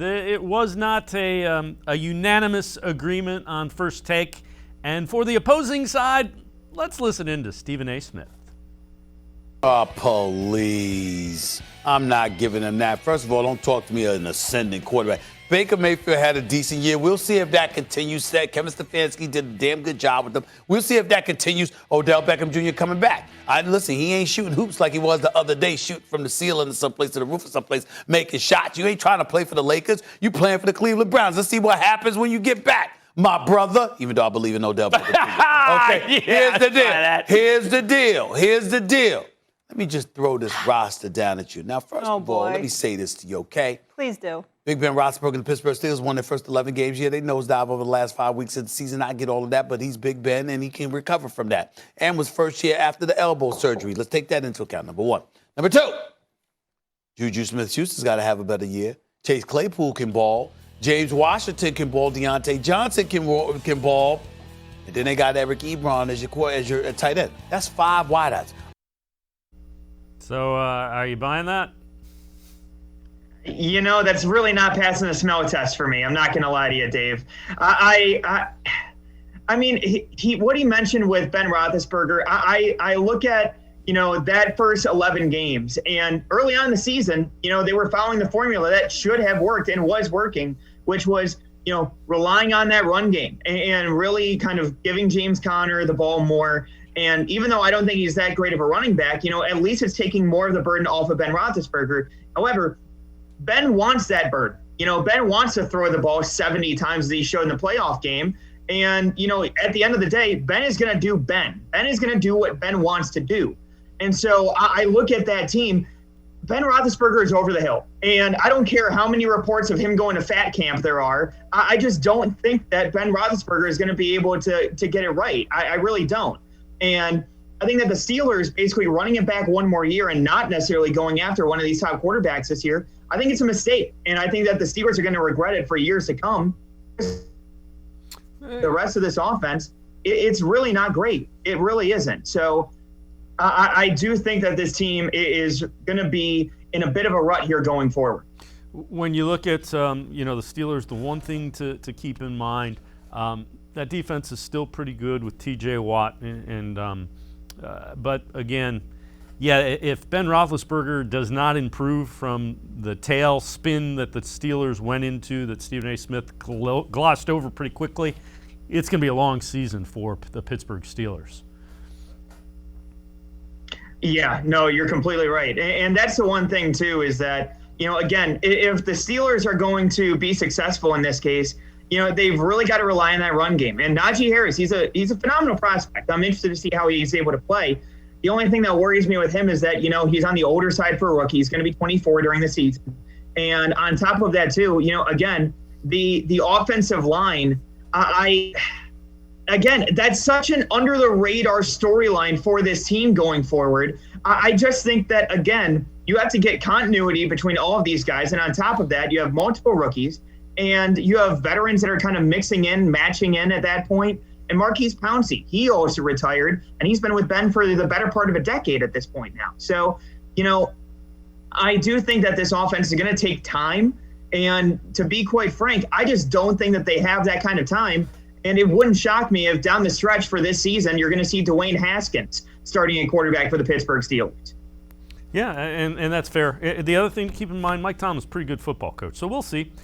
It was not a unanimous agreement on first take. And for the opposing side, let's listen in to Stephen A. Smith. Oh, please. I'm not giving him that. First of all, don't talk to me an ascending quarterback. Baker Mayfield had a decent year. We'll see if that continues. Kevin Stefanski did a damn good job with them. We'll see if that continues. Odell Beckham Jr. coming back. Listen, he ain't shooting hoops like he was the other day, shooting from the ceiling to someplace to the roof or someplace, making shots. You ain't trying to play for the Lakers. You playing for the Cleveland Browns. Let's see what happens when you get back, my brother. Even though I believe in Odell Beckham Jr. Okay, here's the deal. Here's the deal. Let me just throw this roster down at you. Now, first of all, let me say this to you, okay? Please do. Big Ben Roethlisberger and the Pittsburgh Steelers won their first 11 games. Yeah, they nosedive over the last 5 weeks of the season. I get all of that, but he's Big Ben, and he can recover from that. And was first year after the elbow surgery. Let's take that into account, number one. Number two, Juju Smith-Schuster's got to have a better year. Chase Claypool can ball. James Washington can ball. Deontay Johnson can ball. And then they got Eric Ebron as your tight end. That's 5 wideouts. So are you buying that? You know, that's really not passing the smell test for me. I'm not going to lie to you, Dave. I mean, what he mentioned with Ben Roethlisberger, I look at, you know, that first 11 games. And early on in the season, you know, they were following the formula that should have worked and was working, which was, you know, relying on that run game and really kind of giving James Conner the ball more. And even though I don't think he's that great of a running back, you know, at least it's taking more of the burden off of Ben Roethlisberger. However, Ben wants that burden. You know, Ben wants to throw the ball 70 times as he showed in the playoff game. And, you know, at the end of the day, Ben is going to do Ben. Ben is going to do what Ben wants to do. And so I look at that team. Ben Roethlisberger is over the hill. And I don't care how many reports of him going to fat camp there are. I just don't think that Ben Roethlisberger is going to be able to get it right. I really don't. And I think that the Steelers basically running it back one more year and not necessarily going after one of these top quarterbacks this year, I think it's a mistake. And I think that the Steelers are going to regret it for years to come. The rest of this offense, it's really not great. It really isn't. So I do think that this team is going to be in a bit of a rut here going forward. When you look at, you know, the Steelers, the one thing to keep in mind, that defense is still pretty good with T.J. Watt, but again, yeah, if Ben Roethlisberger does not improve from the tail spin that the Steelers went into, that Stephen A. Smith glossed over pretty quickly, it's going to be a long season for the Pittsburgh Steelers. Yeah, no, you're completely right. And that's the one thing, too, is that, you know, again, if the Steelers are going to be successful in this case, you know, they've really got to rely on that run game. And Najee Harris, he's a phenomenal prospect. I'm interested to see how he's able to play. The only thing that worries me with him is that, you know, he's on the older side for a rookie. He's going to be 24 during the season. And on top of that, too, you know, again, the offensive line, again, that's such an under-the-radar storyline for this team going forward. I just think that, again, you have to get continuity between all of these guys. And on top of that, you have multiple rookies. And you have veterans that are kind of mixing in, matching in at that point. And Marquise Pouncey, he also retired, and he's been with Ben for the better part of a decade at this point now. So, you know, I do think that this offense is going to take time. And to be quite frank, I just don't think that they have that kind of time. And it wouldn't shock me if down the stretch for this season, you're going to see Dwayne Haskins starting at quarterback for the Pittsburgh Steelers. Yeah, and that's fair. The other thing to keep in mind, Mike Tomlin's a pretty good football coach. So we'll see.